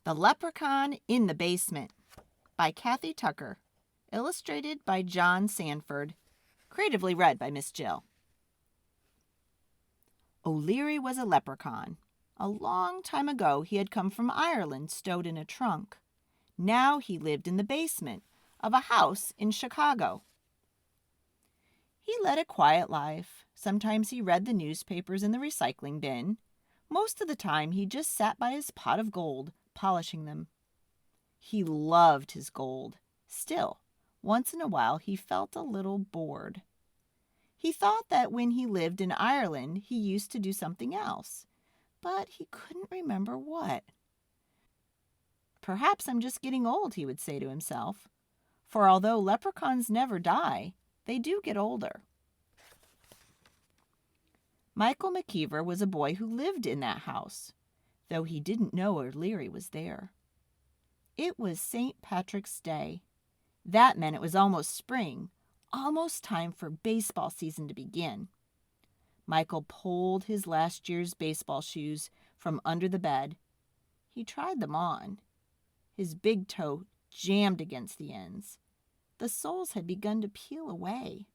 The Leprechaun in the Basement by Kathy Tucker. Illustrated by John Sanford. Creatively read by Miss Jill. O'Leary was a leprechaun. A long time ago he had come from Ireland stowed in a trunk. Now he lived in the basement of a house in Chicago. He led a quiet life. Sometimes he read the newspapers in the recycling bin. Most of the time he just sat by his pot of gold, polishing them. He loved his gold. Still, once in a while he felt a little bored. He thought that when he lived in Ireland he used to do something else, but he couldn't remember what. Perhaps I'm just getting old, he would say to himself, for although leprechauns never die, they do get older. Micahel was a boy who lived in that house, though he didn't know O'Leary was there. It was St. Patrick's Day. That meant it was almost spring, almost time for baseball season to begin. Michael pulled his last year's baseball shoes from under the bed. He tried them on. His big toe jammed against the ends. The soles had begun to peel away.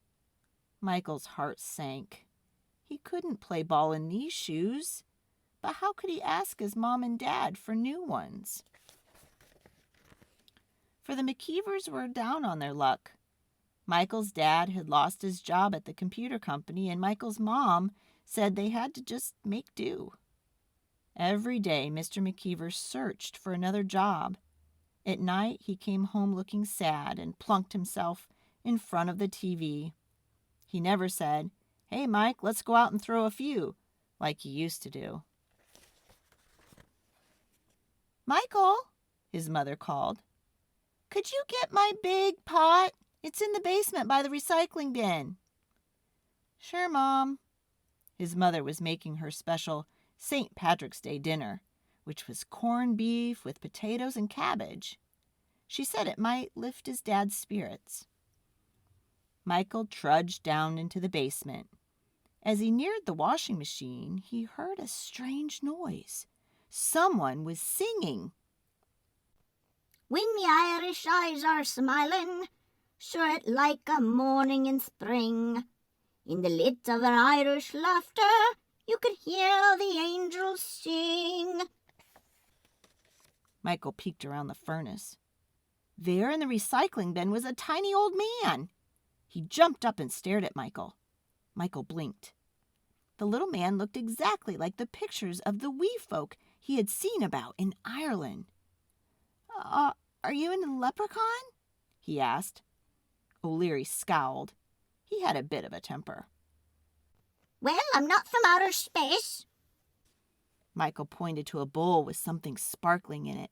Michael's heart sank. He couldn't play ball in these shoes, but how could he ask his mom and dad for new ones? For the Micahels were down on their luck. Michael's dad had lost his job at the computer company, and Michael's mom said they had to just make do. Every day, Mr. Micahel searched for another job. At night, he came home looking sad and plunked himself in front of the TV. He never said, "Hey, Mike, let's go out and throw a few," like he used to do. "Michael," his mother called, "could you get my big pot? It's in the basement by the recycling bin." "Sure, Mom." His mother was making her special St. Patrick's Day dinner, which was corned beef with potatoes and cabbage. She said it might lift his dad's spirits. Michael trudged down into the basement. As he neared the washing machine, he heard a strange noise. Someone was singing. "When me Irish eyes are smiling, sure it like a morning in spring. In the lit of an Irish laughter, you could hear the angels sing." Michael peeked around the furnace. There in the recycling bin was a tiny old man. He jumped up and stared at Michael. Michael blinked. The little man looked exactly like the pictures of the wee folk he had seen about in Ireland. Are you in a leprechaun?" he asked. O'Leary scowled. He had a bit of a temper. "Well, I'm not from outer space." Michael pointed to a bowl with something sparkling in it.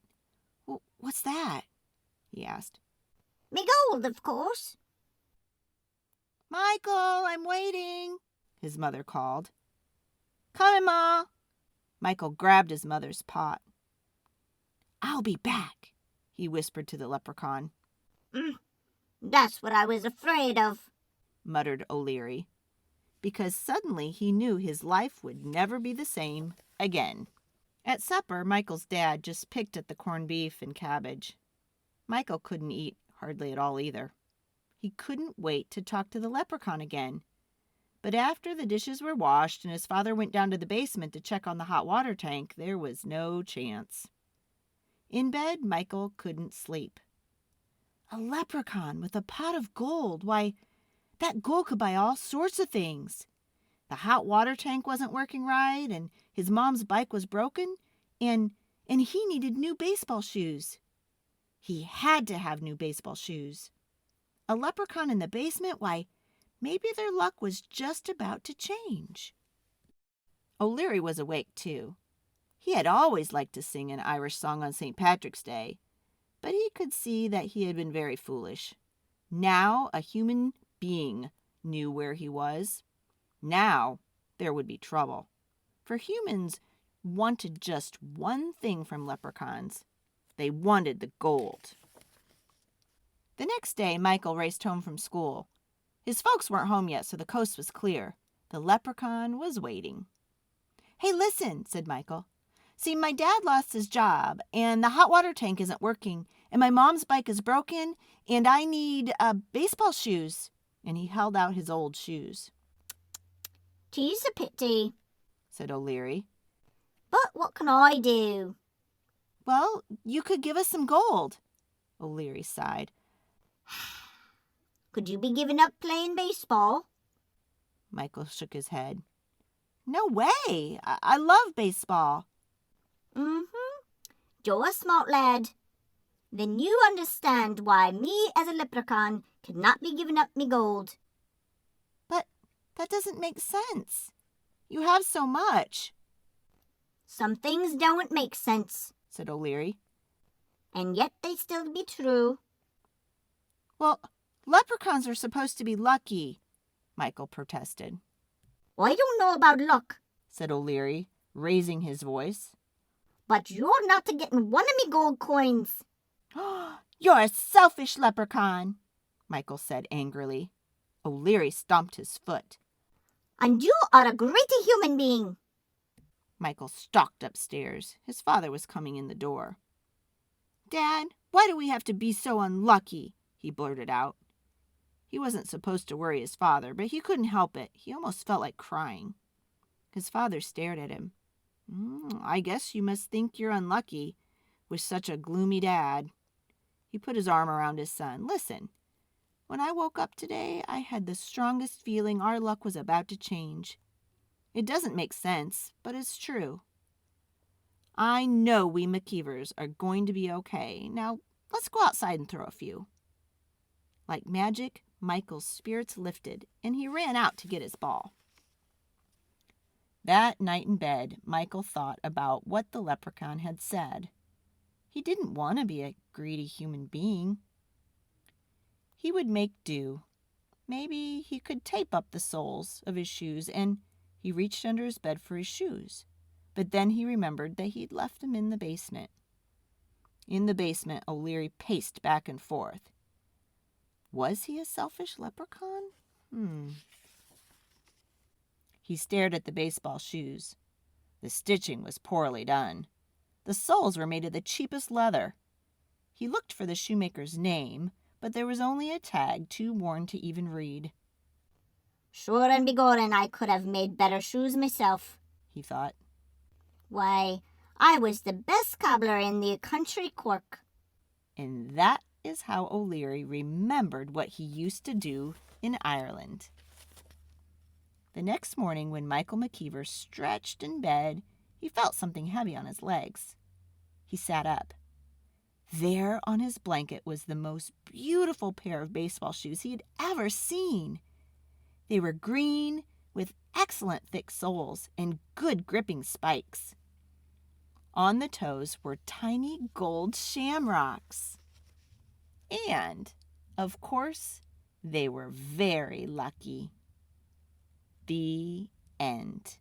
"What's that?" he asked. "Me gold, of course." "Michael, I'm waiting," his mother called. "Coming, Ma." Michael grabbed his mother's pot. "I'll be back," he whispered to the leprechaun. "That's what I was afraid of," muttered O'Leary, because suddenly he knew his life would never be the same again. At supper, Michael's dad just picked at the corned beef and cabbage. Michael couldn't eat hardly at all either. He couldn't wait to talk to the leprechaun again. But after the dishes were washed and his father went down to the basement to check on the hot water tank, there was no chance. In bed, Michael couldn't sleep. A leprechaun with a pot of gold. Why, that gold could buy all sorts of things. The hot water tank wasn't working right, and his mom's bike was broken, and he needed new baseball shoes. He had to have new baseball shoes. A leprechaun in the basement? Why, maybe their luck was just about to change. O'Leary was awake, too. He had always liked to sing an Irish song on St. Patrick's Day, but he could see that he had been very foolish. Now a human being knew where he was. Now there would be trouble, for humans wanted just one thing from leprechauns. They wanted the gold. The next day, Michael raced home from school. His folks weren't home yet, so the coast was clear. The leprechaun was waiting. "Hey, listen," said Michael. See, my dad lost his job, and the hot water tank isn't working, and my mom's bike is broken, and I need baseball shoes. And he held out his old shoes. "'Tis a pity," said O'Leary. "but what can I do?" Well, you could give us some gold. O'Leary sighed. "Could you be giving up playing baseball?" Michael shook his head. No way! I love baseball. "Mm-hmm. You're a smart lad. Then you understand why me as a leprechaun cannot be giving up me gold." But that doesn't make sense. You have so much, "Some things don't make sense, said O'Leary. and yet they still be true." Well, leprechauns are supposed to be lucky, Michael protested. "I don't know about luck, said O'Leary, raising his voice. but you're not getting one of me gold coins." You're a selfish leprechaun, Michael said angrily. O'Leary stomped his foot. "And you are a great human being." Michael stalked upstairs. His father was coming in the door. Dad, why do we have to be so unlucky? He blurted out. He wasn't supposed to worry his father, but he couldn't help it. He almost felt like crying. His father stared at him. I guess you must think you're unlucky with such a gloomy dad. He put his arm around his son. Listen, when I woke up today, I had the strongest feeling our luck was about to change. It doesn't make sense, but it's true. I know we McKeevers are going to be okay. Now, let's go outside and throw a few. Like magic, Michael's spirits lifted, and he ran out to get his ball. That night in bed, Michael thought about what the leprechaun had said. He didn't want to be a greedy human being. He would make do. Maybe he could tape up the soles of his shoes, and he reached under his bed for his shoes. But then he remembered that he'd left them in the basement. In the basement, O'Leary paced back and forth. Was he a selfish leprechaun? He stared at the baseball shoes. The stitching was poorly done. The soles were made of the cheapest leather. He looked for the shoemaker's name, but there was only a tag too worn to even read. "Sure and begorren I could have made better shoes myself," he thought. "Why, I was the best cobbler in the country Cork." And that is how O'Leary remembered what he used to do in Ireland. The next morning, when Michael McKeever stretched in bed, he felt something heavy on his legs. He sat up. There on his blanket was the most beautiful pair of baseball shoes he had ever seen. They were green, with excellent thick soles and good gripping spikes. On the toes were tiny gold shamrocks. And, of course, they were very lucky. The end.